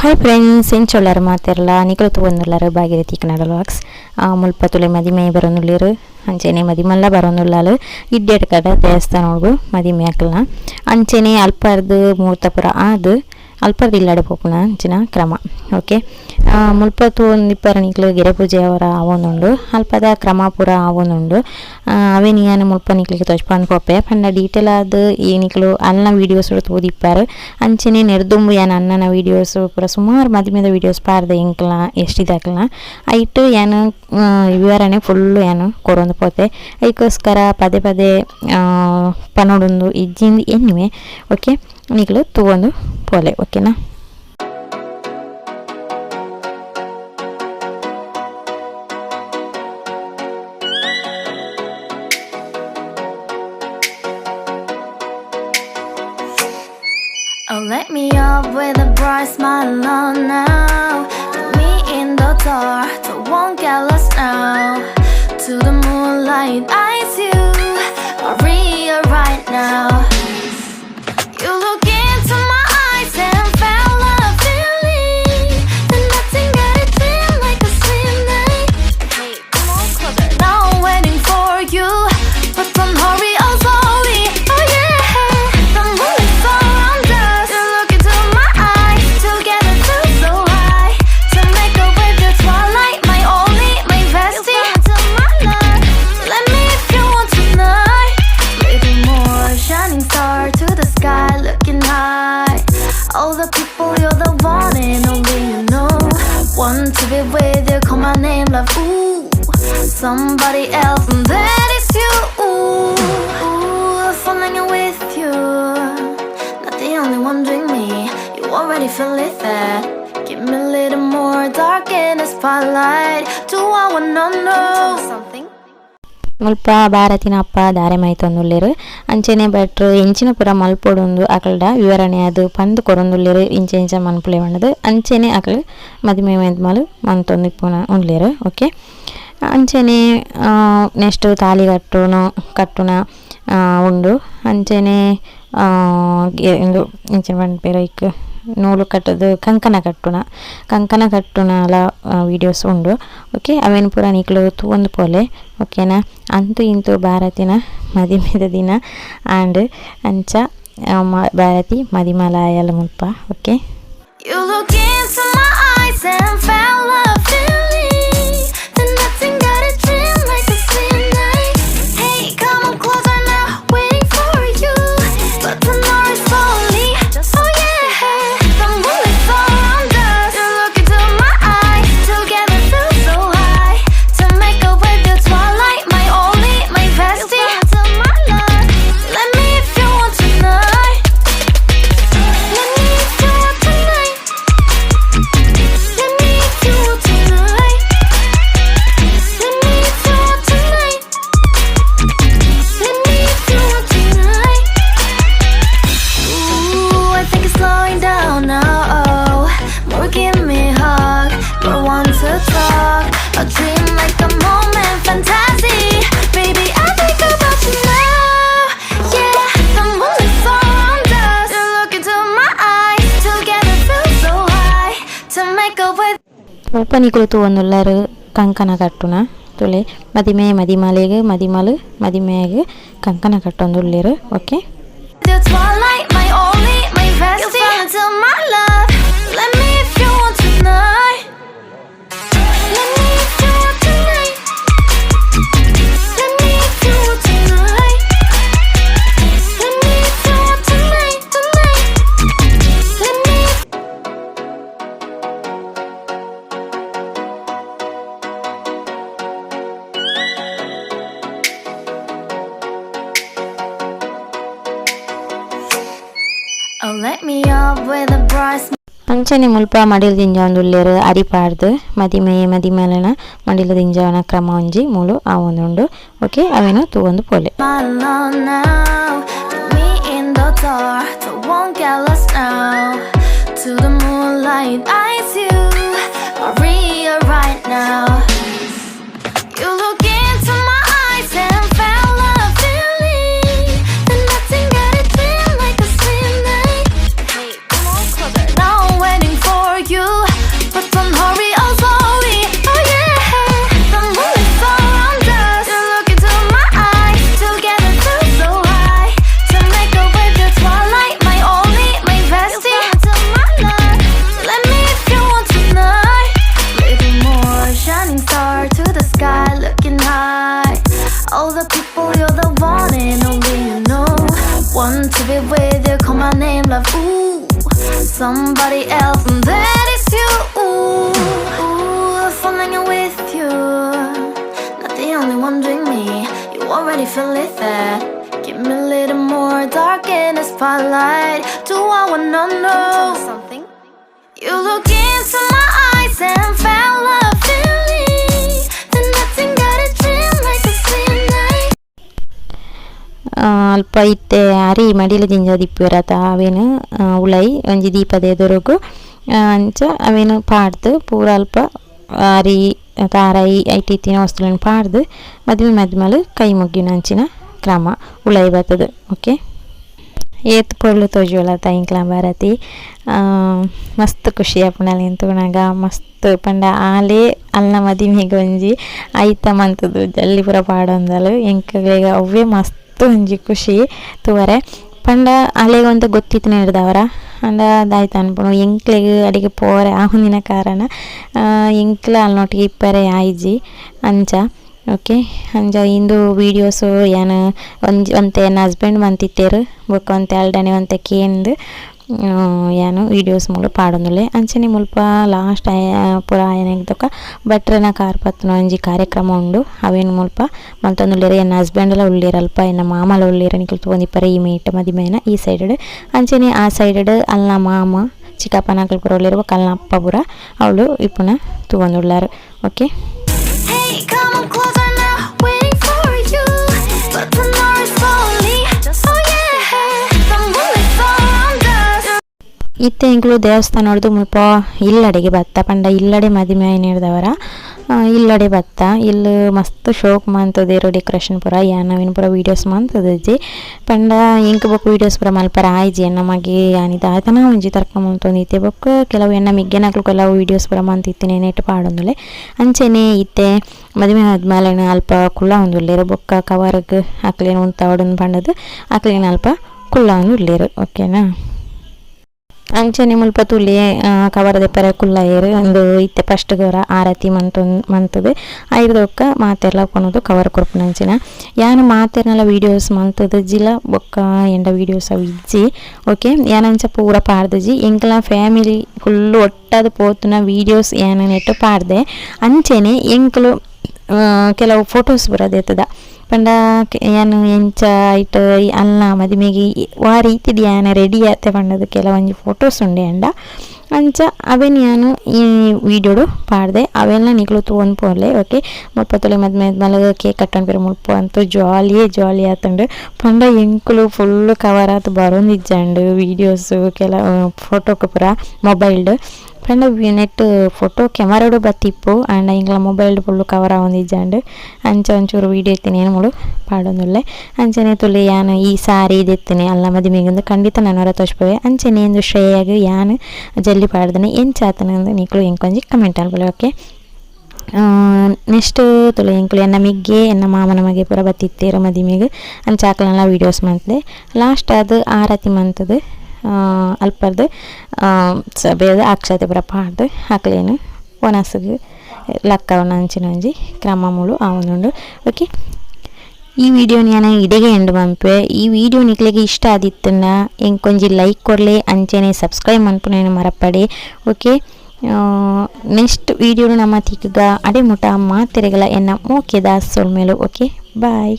Hi friends ಎಂಚೊಳ್ಳಾರು ಮಾತೆರ್ಲ ನಿಕಲು ತಗೊಂಡುಳ್ಳಾರು Bhagirathi Kannada vlogs ಮುಲ್ಪ ತುಲೆ ಮದಿಮೆ ಬರೋನುಳ್ಳೇರು ಅಂಚೆನೆ ಮದಿಮಲ್ಲ ಬರೋನುಳ್ಳಾಲು ಇಡ್ಡೆಡ್ ಕಡ ದೇವಸ್ಥಾನೊಳಗು ಮದಿಮೆ ಹಾಕಲ್ನ ಅಂಚೆನೆ ಅಲ್ಪರ್ದು ಮುಹೂರ್ತಪುರ ಆದು ಅಲ್ಪರ್ದು ಇಲ್ಲಾಡೆ ಪೋಪುನ ಅಂಚಿನ ಕ್ರಮ ಓಕೆ ಮುಲ್ಪ ತೂಂದಿಪ್ಪರ ನಿಕ್ಲು ಗೆರೆ ಪೂಜೆ ಅವರ ಆವೊಂದುಂಡು ಅಲ್ಪದ ಕ್ರಮ ಪೂರ ಆವೊಂದುಂಡು ಅವೇ ನೀನು ಮುಲ್ಪ ನಿಕ್ಲಿಗೆ ತೋಚ್ಪಂದು ಪೋಪೆ ಪಂಡ ಡೀಟೇಲ್ ಆದ ಈ ನಿಕ್ಲು ಅನ್ನ ವೀಡಿಯೋಸ್ ತೋದಿಪ್ಪಾರು ಅಂಚೆನೆ ನೆರೆದುಂಬು ಏನು ಅನ್ನನ ವೀಡಿಯೋಸ್ ಪೂರ ಸುಮಾರು ಮದಿಮೆದ ವೀಡಿಯೋಸ್ ಪಾರ್ದೆ ಎಂಕ್ಲ ಎಷ್ಟಿದಾಕಲ್ನ ಐಟು ಏನು ವಿವರಣೆ ಫುಲ್ಲು ಏನು ಕೊರೊಂದು ಪೋತೆ ಅದಕ್ಕೋಸ್ಕರ ಪದೇ ಪದೇ ಪನೋಡೊಂದು ಇಜ್ಜಿಂದು ಎನ್ನಿವೆ ಓಕೆ ನಿಕ್ಲು ತಗೊಂಡು ಪೋಲೆ ಓಕೆನಾ. Oh, let me up with a bright smile on now. Put me in the dark, so won't get lost now. To the moonlight, eyes you are real right now. You look into my eyes and felt a feeling that nothing got it feel like a slim night. Hey, come on closer. Now I'm waiting for you, but don't hurry, oh slowly. Oh yeah, the moonlight's around us. You look into my eyes, together feel so high. To make a way the twilight, my only, my bestie. You fell into my love. Let me if you want tonight. Little more shining star to the sky, looking high. All the people, you're the one and only you know. Want to be with you, call my name, love. Ooh, somebody else, and that is you. Ooh, falling in with you. Not the only one doing me. You already feel it there. Give me a little more dark in the spotlight. Do I wanna know something? ಮುಲ್ಪ ಭಾರತಿನ ಅಪ್ಪ ದಾರೆ ಮಾಯ್ತೊಂದುಲ್ಲೇರು ಅಂಚೆನೆ ಭಟ್ರು ಎಂಚಿನ ಪುರ ಮಲ್ಪೊಡೊಂದು ಅಕಲ್ಡ ವಿವರಣೆ ಅದು ಪಂದು ಕೊರೊಂದುಲ್ಲೇರು ಇಂಚೆ ಇಂಚ ಮನ್ಪುಲೆ ಬಣ್ಣದು ಅಂಚೆನೆ ಅಕಲ್ ಮದಿಮೆ ಮದ್ಮಲು ಮಂತೊಂದಿಪ್ಪುನ ಉಂಡ್ಲೇರು ಓಕೆ ಅಂಚೆನೆ ನೆಕ್ಸ್ಟ್ ತಾಲಿ ಕಟ್ಟುನ ಉಂಡು ಅಂಚೆನೆ ಇಂದು ಇಂಚಿನ ಬಣ್ಣ ಪೇರೈಕ್ ನೂಲು ಕಟ್ಟದು ಕಂಕಣ ಕಟ್ಟುನಲ ವೀಡಿಯೋಸ್ ಉಂಡು ಓಕೆ ಅವೇನು ಪೂರ ನಿಕ್ಲು ಒಂದು ಪೋಲೆ ಓಕೆನಾ ಅಂತೂ ಇಂತೂ ಭಾರತಿನ ಮದಿಮೆದ ದಿನ ಆ್ಯಂಡ್ ಅಂಚ ಭಾರತಿ ಮದಿಮಲಾಯಲ ಮುಲ್ಪ okay. You look into my eyes and felt a feeling that nothing got it feel like a slim night. Hey, come on closer now, waiting for you, but the night is slowly. Oh yeah, the moonlight's around us. You look into my eyes, together feel so high. To make a way the twilight, my only, my bestie. You fell into my love. Let me if you want tonight. Let me if you want tonight. Let me if you want tonight. Let me if you want tonight. Let me if you want tonight. Ooh, I think it's slowing down now. Oh, more give me a hug, more want to talk. A dream like a moment, fantasy. Baby, I think about you now. Yeah, the moonlight's around us. You look into my eyes, together feel so high. To make a way. ಒಪ್ಪನಿಕುಲು ತೂವೊಂದುಲ್ಲಾರು ಕಂಕಣ ಕಟ್ಟುನ ತುಲೆ ಮದಿಮೆ ಮದಿಮಲೆಗೆ ಮದಿಮೆಗೆ ಕಂಕಣ ಕಟ್ಟೊಂದುಲ್ಲೇರು okay. The twilight, my only, my bestie. You fell into my love. Let me if you want tonight. Let me if you want tonight. Let me if you want tonight. Let me if you want tonight, tonight. Let me. Oh, let me up with a bright smile. ಅಂಚನೆ ಮುಲ್ಪ ಮಡಿಲು ದಿಂಜಾವೊಂದುಲ್ಲೇರು ಅರಿಪಾರ್ದು ಮದಿಮೆಲನ ಮಡಿಲು ದಿಂಜಾವನ ಕ್ರಮ ಒಂಜಿ ಮೂಲು ಆ ಒಂದುಂಡು okay ಅವೇನು ತೂವೊಂದು ಪೋಲೆ. Alone now, put me in the dark, so won't get lost now. To the moonlight, eyes you are real right now. You look into my eyes and felt a feeling that nothing got it feel like a slim night. Hey, come on closer. Now I'm waiting for you, else, and that is you. Ooh, falling in with you, not the only one doing me. You already feel it there. Give me a little more dark in the spotlight. Do I wanna know something? You look into my eyes and fell love in me. Then nothing got a dream like a same night. ಅಲ್ಪ ಇತ್ತೆ ಅರಿ ಮಡಿಲ ಜಿಂಜ ದಿಪ್ಪಿರತ ಅವೇನು ಉಳೈ ಒಂಜಿ ದೀಪದ ಎದುರುಗು ಅಂಚ ಅವೇನು ಪಾಡ್ದು ಪೂರ ಅಲ್ಪ ಅರಿ ತಾರಾಯಿ ಐಟಿತ್ತಿನ ವಸ್ತುಗಳನ್ನು ಪಾಡ್ದು ಮದುವೆ ಮದ್ಮಲು ಕೈ ಮುಗ್ಗಿನ ಅಂಚಿನ ಕ್ರಮ ಉಳೈ ಬರ್ತದೆ. ಓಕೆ, ಏತ್ ಪೊರ್ಲು ತೋಜುವಲ ತಾಯಿಂಕ್ಲ ಭಾರತಿ ಮಸ್ತ್ ಖುಷಿ ಆಪುಣಲಿ ಎಂತುನಾಗ ಮಸ್ತ್ ಪಂಡ ಆಲೆ ಅಲ್ನ ಮದಿಮೆಗೆ ಒಂಜಿ ಐತ ಮಂತದು ಜಲ್ಲಿ ಪೂರ ಪಾಡೊಂದಲು ಎಂಕಗೆ ಅವೇ ಮಸ್ತ್ ಒಂಜಿ ಖುಷಿ ತೂವರೆ ಪಂಡ ಅಲೆಗೆ ಅಂತ ಗೊತ್ತಿತ್ತು ಹಿಡ್ದವರ ಅಂಡ ಅದಾಯ್ತು ಅನ್ಪಣು ಎಂಕ್ಲೆಗೆ ಅಡಿಗೆ ಪೋರೆ ಆಹುಂದಿನ ಕಾರಣ ಎಂಕ್ಲ ಅಲ್ನೊಟ್ಟಿಗೆ ಇಪ್ಪರೆ ಆಯ್ಜಿ ಅಂಚ. ಓಕೆ, ಅಂಜ ಇಂದು ವೀಡಿಯೋಸು ಏನು ಒಂತೆ ನನ್ನ ಹಸ್ಬೆಂಡ್ ಮಂತಿತ್ತೇರು ಬೊಕ್ಕ ಒಂತೆ ಅಲ್ಡನೆ ಒಂತೆ ಕೇಂದು ಏನು ವೀಡಿಯೋಸ್ ಮುಳು ಪಾಡೊಂದುಲ್ಲೆ ಅಂಚನೆ ಮುಲ್ಪ ಲಾಸ್ಟ್ ಪೂರ ಆಯನದಕ್ಕ ಭಟ್ರನ ಕಾರ್ಪತ್ನ ಒಂಜಿ ಕಾರ್ಯಕ್ರಮ ಉಂಡು ಅವೇನು ಮುಲ್ಪ ಮಲ್ತೊಂದುಲ್ಲೆರ್ ಎನ್ನ ಹಸ್ಬೆಂಡೆಲ್ಲ ಉಳ್ಳೇರಲ್ಪ ಎನ್ನ ಮಾಮಲ ಉಳ್ಳೇರ ನಿಖಲ್ ತೊಗೊಂದಿಪ್ಪರೆ ಈ ಮೇಟ್ ಮದಿಮೇನ ಈ ಸೈಡ್ ಅಂಚನೆ ಆ ಸೈಡ್ ಅಲ್ಲ ಮಾಮ ಚಿಕ್ಕಪ್ಪನಕಲ್ ಪುರ ಉಳ್ಳೇರು ಕಲ್ನ ಅಪ್ಪ ಪುರ ಅವಳು ಇಪ್ಪುನ ತೊಗೊಂದುಳ್ಳಾರು. Okay, Hey, come on closer now, waiting for you. But tomorrow's lonely. Oh yeah, the moonlight's around us. ಇತ್ತೆ ಇಂಕ್ಲು ದೇವಸ್ಥಾನ ನೋಡ್ದು ಮುಲ್ಪ ಇಲ್ಲಡೆಗೆ ಬತ್ತ ಪಂಡ ಇಲ್ಲಡೆ ಮದಿಮೆ ಹಿಡ್ದವರ ಇಲ್ಲಡೆ ಬತ್ತ ಇಲ್ಲಿ ಮಸ್ತ್ ಶೋಕ್ ಮಂತದೇರು ಡೆಕೋರೇಷನ್ ಪೂರ ಯಾನವಿನ ಪೂರ ವೀಡಿಯೋಸ್ ಮಂತದಜ್ಜಿ ಪಂಡ ಇಂಕ್ ಬೊಕ್ಕ ವೀಡಿಯೋಸ್ ಪೂರ ಮಲ್ಪರ ಆಯ್ಜಿ ಎನ್ನ ಮಗೆ ಯಾನಿದ ಆಯ್ತನ ಒಂಜಿ ತರ್ಕ ಮುಂತೊಂದಿತ್ತೆ ಬೊಕ್ಕ ಕೆಲವು ಎನ್ನ ಮಿಗ್ಗೆನಕ್ಲು ಕೆಲವು ವೀಡಿಯೋಸ್ ಪೂರ ಮಂತಿತ್ತಿನಿ ನೆಟ್ ಪಾಡೊಂದುಲೆ ಅಂಚೆನೆ ಇತ್ತೆ ಮದುವೆ ಆದ್ಮೇಲೆ ಅಲ್ಪ ಕುಳ್ಳ ಒಂದು ಉಳ್ಳೇರು ಬೊಕ್ಕ ಕವರ್ಗೆ ಹಾಕ್ಲೇನು ಉಂತ ಅವಡನ್ನು ಪಂಡದು ಹಾಕ್ಲೇನು ಅಲ್ಪ ಕುಳ್ಳ ಒಂದು ಉಳ್ಳೇರು. ಓಕೆನಾ, ಅಂಚನೆ ಮುಲ್ಪ ತುಳಿ ಕವರ್ ದೆಪ್ಪರೆ ಕುಲ್ಲ ಏರು ಒಂದು ಇತ್ತೆ ಫಸ್ಟ್ ಗೌರ ಆರತಿ ಮಂತದು ಐದೊಕ್ಕ ಮಾತೆರ್ಲ ಕೊನೋದು ಕವರ್ ಕೊರ್ಪುನಂಚಿನ ಯಾನು ಮಾತೆರ್ನೆಲ್ಲ ವೀಡಿಯೋಸ್ ಮಂತದು ಜಿಲ ಬೊಕ್ಕ ಎಂಡ ವೀಡಿಯೋಸ್ ಅವು ಇಜ್ಜಿ. ಓಕೆ, ಯಾನಂಚ ಪೂರ ಪಾಡ್ದಜಿ ಎಂಕ್ಲ ಫ್ಯಾಮಿಲಿ ಫುಲ್ಲು ಒಟ್ಟಾದ ಪೋತುನ ವೀಡಿಯೋಸ್ ಏನು ನೆಟ್ಟು ಪಾಡ್ದೆ ಅಂಚೆನೆ ಎಂಕ್ಲು ಕೆಲವು ಫೋಟೋಸ್ ಬರೋದೇತದ ಪಂಡ ಏನು ಎಂಚ ಐಟ್ ಅಲ್ಲ ಮದಿಮೆಗೆ ಆ ರೀತಿದು ಏನು ರೆಡಿ ಆತೆ ಪಂಡದು ಕೆಲವೊಂದು ಫೋಟೋಸ್ ಉಂಡೆ ಅಂಡ ಅಂಚ ಅವೇನು ನಾನು ಈ ವೀಡಿಯೋಡು ಪಾಡ್ದೆ ಅವೆಲ್ಲ ನಿಕ್ಲು ತೊಗೊಂಡು ಪೋಲೆ. ಓಕೆ, ಮುಪ್ಪತ್ತೊಲೆ ಮದ್ಮೇಲೆ ಕೇಕ್ ಕಟ್ಟೊಂಡು ಬೇರೆ ಮುಲ್ಪ ಅಂತೂ ಜಾಲಿ ಆತಂಡು ಪಂಡ ಎಂಕ್ಲು ಫುಲ್ಲು ಕವರ್ ಆತು ಬರೋಂದಿಜ್ಜಂಡು ವೀಡಿಯೋಸು ಕೆಲ ಫೋಟೋಕ್ಕೆ ಪೂರ ಮೊಬೈಲ್ಡು ಪಂಡ ನೆಟ್ ಫೋಟೋ ಕ್ಯಾಮರಾಡು ಬತ್ತಿಪ್ಪು ಆಂಡ ಇಂಗ್ಲ ಮೊಬೈಲ್ಡು ಫುಲ್ಲು ಕವರ್ ಆಗೊಂದಿಜ್ಜಂಡು ಅಂಚ ಒಂಚೂರು ವೀಡಿಯೋ ಎತ್ತೀನಿ ಏನು ಮುಳು ಪಾಡೊಂದುಲ್ಲೆ ಅಂಚನೆ ತುಳಿ ಯಾನು ಈ ಸಾರಿ ಇದೆತ್ತೀನಿ ಅಲ್ಲ ಮದಿಮೆಗೊಂದು ಖಂಡಿತ ನಾನು ಹೊರ ತೋರಿಸ್ಪೋವೆ ಅಂಚನೆ ಎಂದು ಶ್ರೇಯಾಗಿ ಯಾನು ಜಲ್ದಿ ಪಾಡ್ದನೆ ಎಂಚಾತನಂದು ನಿಕ್ಲು ಎಂಕೊಂಜಿ ಕಮೆಂಟ್ ಅನ್ಕೊಳ್ಳಿ. ಓಕೆ, ನೆಕ್ಸ್ಟ್ ತುಳು ಎಂಕ್ಲು ಎನ್ನ ಮಿಗ್ಗೆ ಎನ್ನ ಮಾಮನ ಮಗೆ ಪೂರ ಬತ್ತಿತ್ತೇರು ಮದಿಮೆಗೆ ಅಂಚಾಕ್ಲೆಲ್ಲ ವೀಡಿಯೋಸ್ ಮಂತದೆ ಲಾಸ್ಟ್ ಅದು ಆರತಿ ಮಂತದು ಅಲ್ಪರ್ದು ಬೇದ ಅಕ್ಷತೆ ಪೂರ ಪಾಡ್ದು ಹಾಕ್ಲೇನು ಒನಸಗೆ ಲಕ್ಕವನ ಅಂಚಿನ ಒಂಜಿ ಕ್ರಮ ಮುಳು ಆವೊಂದುಂಡು. ಓಕೆ, ಈ ವಿಡಿಯೋ ನಾನು ಇಡೆಗೆ ಎಂಡು ಬಂಪೆ ಈ ವಿಡಿಯೋ ನಿಕ್ಲೆಗೆ ಇಷ್ಟ ಆದಿತ್ತನ್ನ ಎಂಕೊಂಜಿ ಲೈಕ್ ಕೊಡಲೆ ಅಂಚೆನೆ ಸಬ್ಸ್ಕ್ರೈಬ್ ಮನ್ಪುನೇನು ಮರಪಡೆ. ಓಕೆ, ನೆಕ್ಸ್ಟ್ ವಿಡಿಯೋ ನಮ್ಮ ತಿಕ್ಕಗ ಅಡೆ ಮುಟ ಮಾತೆರೆಗಳ ಎನ್ನ ಮೋಕೆದ ಸೊಲ್ಮೇಲು. ಓಕೆ, ಬಾಯ್.